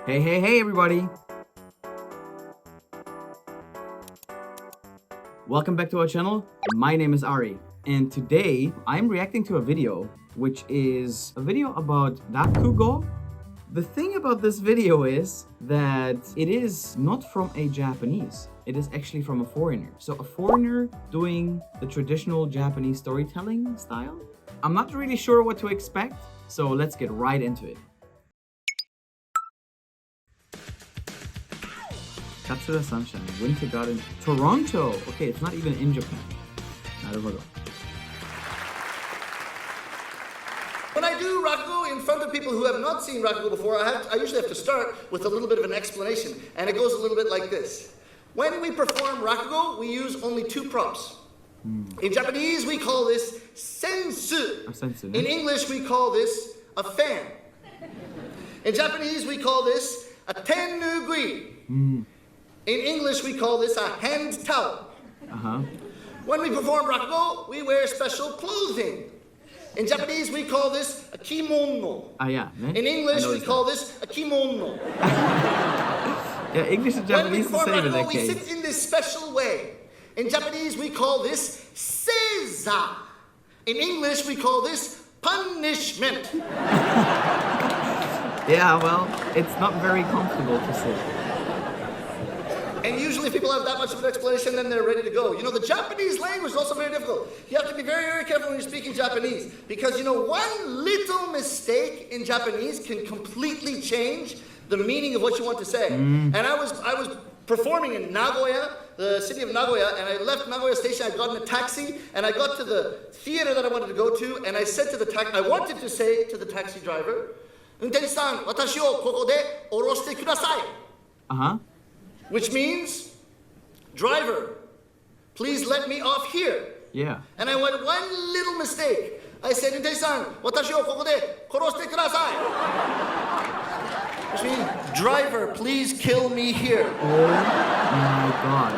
Hey everybody! Welcome back to our channel. My name is Ari, and today I'm reacting to a video which is a video about Rakugo. The thing about this video is that it is not from a Japanese. It is actually from a foreigner. So a foreigner doing the traditional Japanese storytelling style. I'm not really sure what to expect, so let's get right into it. Katsura Sunshine, Winter Garden, Toronto. Okay, it's not even in Japan. Naruhodo. When I do Rakugo in front of people who have not seen Rakugo before, I usually have to start with a little bit of an explanation, and it goes a little bit like this. When we perform Rakugo, we use only two props. In Japanese, we call this sensu. In English, we call this a fan. In Japanese, we call this a tenugui. In English, we call this a hand towel. When we perform Rakugo, we wear special clothing. In Japanese, we call this a kimono. In English, we call this a kimono. Yeah, English and Japanese the same in that case. We sit in this special way. In Japanese, we call this seiza. In English, we call this punishment. Yeah, well, it's not very comfortable to sit. And usually if people have that much of an explanation, then they're ready to go. You know, the Japanese language is also very difficult. You have to be very, very careful when you're speaking Japanese. Because, you know, one little mistake in Japanese can completely change the meaning of what you want to say. And I was performing in Nagoya, the city of Nagoya, and I left Nagoya station, I got in a taxi, and I got to the theater that I wanted to go to, and I said to the I wanted to say to the taxi driver, "Untenshi-san, watashi wo koko de oroshite kudasai." Which means, driver, please let me off here. Yeah. And I went one little mistake. I said, "Untenshi-san, watashi wo koko de koroshite kudasai." Which means, driver, please kill me here. Oh my god.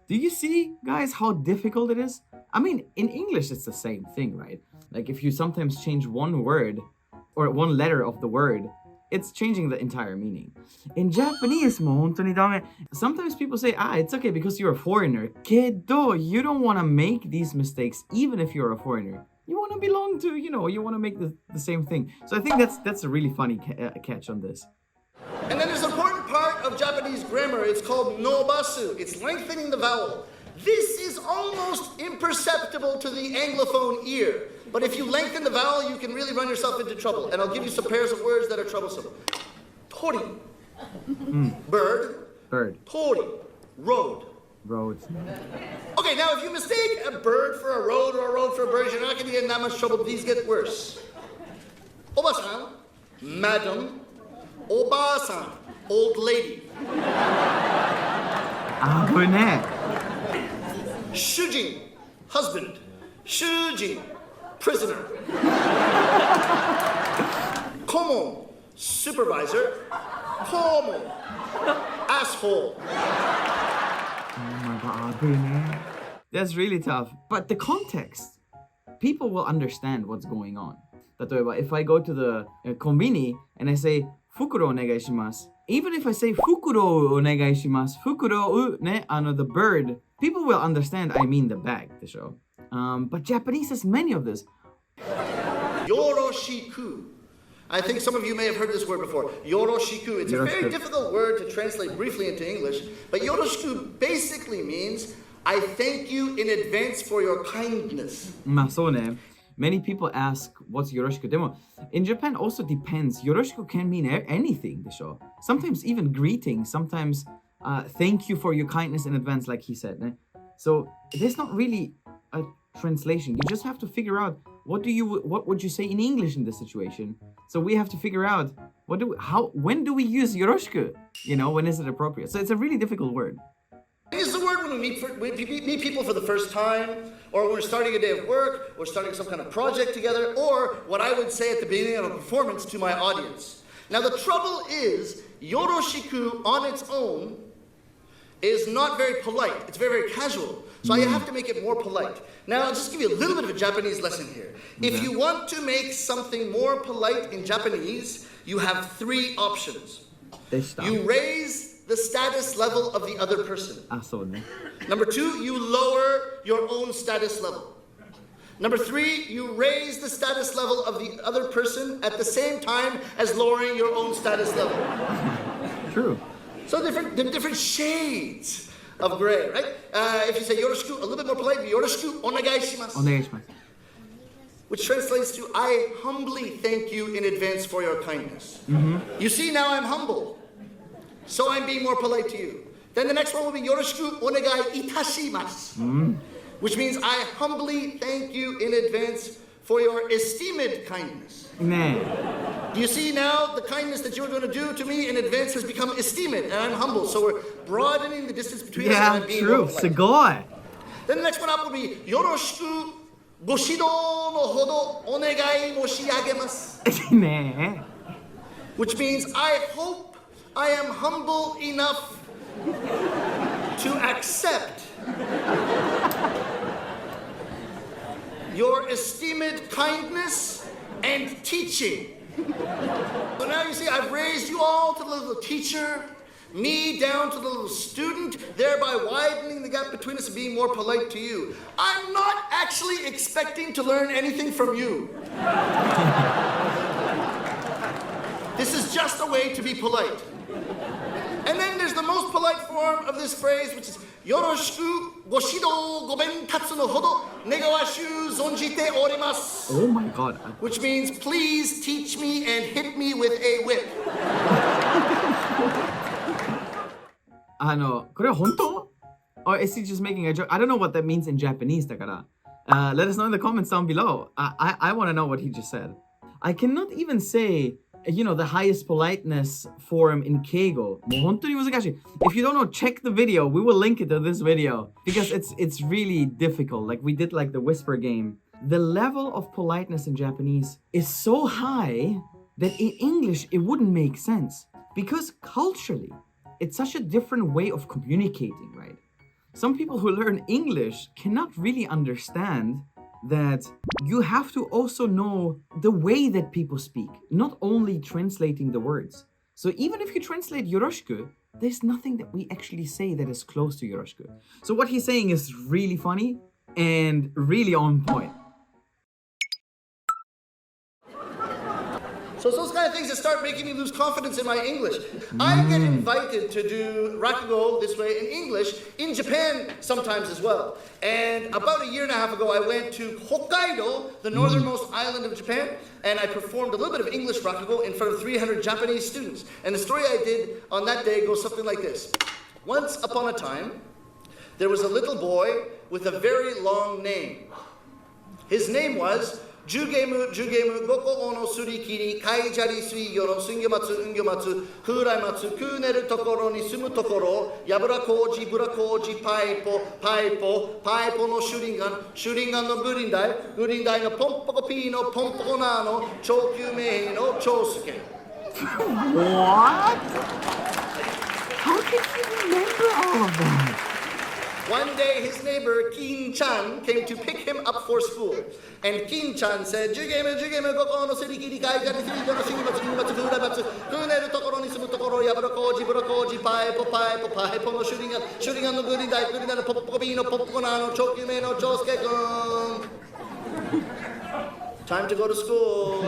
Do you see, guys, how difficult it is? I mean, in English, it's the same thing, right? Like if you sometimes change one word or one letter of the word, it's changing the entire meaning. In Japanese, sometimes people say, it's okay because you're a foreigner. Kedo, you don't want to make these mistakes even if you're a foreigner. You want to belong to, you want to make the same thing. So I think that's a really funny catch on this. And then there's an important part of Japanese grammar. It's called nobasu. It's lengthening the vowel. This is almost imperceptible to the Anglophone ear. But if you lengthen the vowel, you can really run yourself into trouble. And I'll give you some pairs of words that are troublesome. Tori, bird. Tori, road. Okay, now if you mistake a bird for a road or a road for a bird, you're not going to get in that much trouble. These get worse. Oba-san, madam. Oba-san, old lady. Shujin, husband. Shujin, prisoner. Komo, supervisor. Komo, asshole. Oh my god, that's really tough. But the context, people will understand what's going on. If I go to the konbini and I say, Fukuro onegai shimasu, even if I say Fukuro onegai shimasu, Fukuro ne, the bird, people will understand I mean the bag, the show. But Japanese has many of this. Yoroshiku. I think some of you may have heard this word before. Yoroshiku. It's a very difficult word to translate briefly into English, but Yoroshiku basically means I thank you in advance for your kindness. Many people ask, what's yoroshiku? Demo, in Japan also depends. Yoroshiku can mean anything, the show. Sometimes even greeting, sometimes thank you for your kindness in advance, like he said. So there's not really a translation. You just have to figure out what would you say in English in this situation. So we have to figure out when do we use yoroshiku? When is it appropriate? So it's a really difficult word. It's the word when we meet people for the first time, or when we're starting a day of work, or starting some kind of project together, or what I would say at the beginning of a performance to my audience. Now the trouble is, yoroshiku on its own is not very polite. It's very, very casual. So you have to make it more polite. Now, I'll just give you a little bit of a Japanese lesson here. If you want to make something more polite in Japanese, you have three options. でした。 You raise the status level of the other person. そうね。 Number 2, you lower your own status level. Number 3, you raise the status level of the other person at the same time as lowering your own status level. True. So different shades of gray, right? If you say yoroshiku, a little bit more polite, yoroshiku onegai shimasu. お願いします。 Which translates to, I humbly thank you in advance for your kindness. You see, now I'm humble. So I'm being more polite to you. Then the next one will be, yoroshiku onegai itashimasu. Which means, I humbly thank you in advance for your esteemed kindness. ね Do you see now the kindness that you're going to do to me in advance has become esteemed, and I'm humble. So we're broadening the distance between us, and I'm being more true. polite. すごい。 Then the next one up will be, yoroshikuご指導のほどお願い申し上げます。ね Which means, I hope I am humble enough to accept your esteemed kindness and teaching. So now you see, I've raised you all to the little teacher, me down to the little student, thereby widening the gap between us and being more polite to you. I'm not actually expecting to learn anything from you. This is just a way to be polite. And then there's the most polite form of this phrase, which is, よろしくご指導ご鞭達のほど願わしゅう存じております。 Oh my god. Which means, please teach me and hit me with a whip. これは本当 Or is he just making a joke? I don't know what that means in Japanese だから。Let us know in the comments down below. I want to know what he just said. I cannot even say, the highest politeness form in Keigo. もう本当に難しい。If you don't know, check the video. We will link it to this video because it's really difficult. Like we did like the whisper game. The level of politeness in Japanese is so high that in English it wouldn't make sense because culturally it's such a different way of communicating, right? Some people who learn English cannot really understand that you have to also know the way that people speak, not only translating the words. So even if you translate yoroshiku, there's nothing that we actually say that is close to yoroshiku. So what he's saying is really funny and really on point. So it's those kind of things that start making me lose confidence in my English. I get invited to do Rakugo this way in English in Japan sometimes as well. And about a year and a half ago, I went to Hokkaido, the northernmost island of Japan, and I performed a little bit of English Rakugo in front of 300 Japanese students. And the story I did on that day goes something like this. Once upon a time, there was a little boy with a very long name. His name was Jugemu, Goko ono surikiri, kaijari suiyo no sungyomatsu, ungyomatsu, kuraimatsu, kuneru tokoro ni sumu tokoro, yabura koji, bura koji, paipo, paipo no shuringan no gurindai no pompoko pi no pompoko na no, chokyu mei no chosuke. What? How did you remember all of that? One day, his neighbor, Kin-chan, came to pick him up for school. And Kin-chan said, Jugemu, goko no surikiri, kaijari suiyo no sungyomatsu, kuraimatsu, kuneru tokoro ni sumu tokoro, yabura koji, paipo no shuringan no gurindai no pompoko pi no pompoko na no, chokyu mei no chosuke-kun. Time to go to school.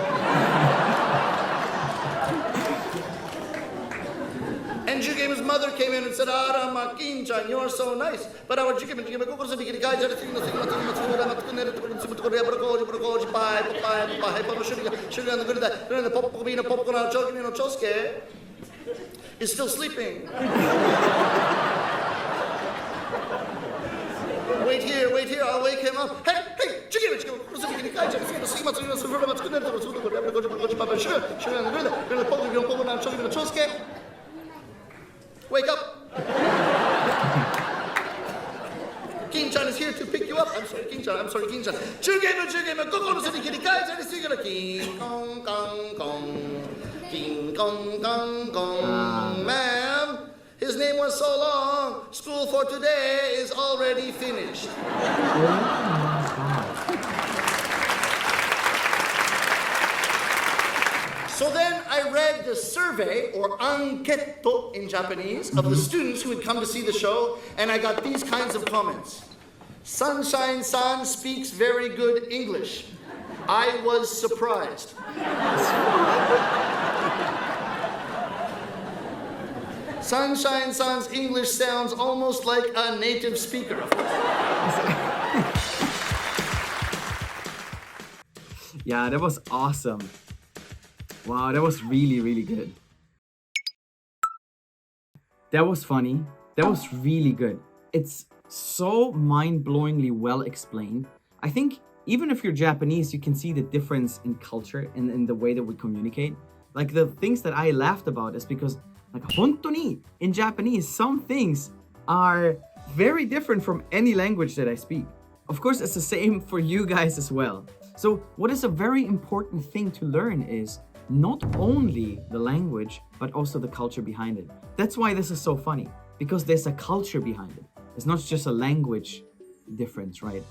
And Jugemu's mother came in and said, Arama, Kin-chan, you are so nice. But our Jugemu, goko surikiri, kaijari suiyo no sungyomatsu, kuraimatsu, kuneru tokoro, yabura koji, paipo no shuringan no gurindai no pompoko pi no pompoko na no, chokyu mei no chosuke is still sleeping. Wait here, I'll wake him up. Hey, Jugemu, wake up. Kin-chan is here to pick you up. I'm sorry, Kin-chan. Jugemu, goko no surikiri, kaijari suiyo no king kong. Ma'am, his name was so long, school for today is already finished. So then I read the survey, or anketo in Japanese, of the students who had come to see the show, and I got these kinds of comments. Sunshine-san speaks very good English. I was surprised. Sunshine-san's English sounds almost like a native speaker. Yeah, that was awesome. Wow, that was really, really good. That was funny. That was really good. It's so mind-blowingly well explained. I think even if you're Japanese, you can see the difference in culture and in the way that we communicate. Like the things that I laughed about is because, like, 本当に in Japanese, some things are very different from any language that I speak. Of course, it's the same for you guys as well. So what is a very important thing to learn is not only the language, but also the culture behind it. That's why this is so funny, because there's a culture behind it. It's not just a language difference, right?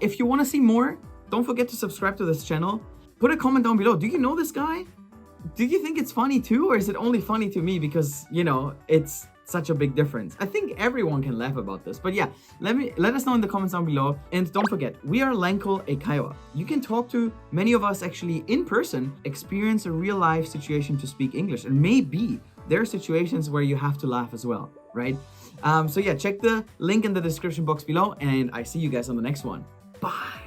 If you want to see more, don't forget to subscribe to this channel. Put a comment down below. Do you know this guy? Do you think it's funny too, or is it only funny to me because, you know, it's such a big difference? I think everyone can laugh about this. But yeah, let us know in the comments down below. And don't forget, we are Lanko Eikaiwa. You can talk to many of us actually in person, experience a real life situation to speak English. And maybe there are situations where you have to laugh as well, right? So yeah, check the link in the description box below, and I see you guys on the next one. Bye.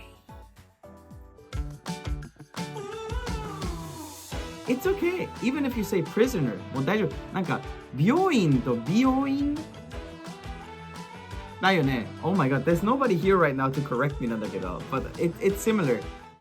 It's okay. Even if you say prisoner, もう大丈夫。なんか、病院と美容院だよね。Oh my god, there's nobody here right now to correct me なんだけど。But it's similar.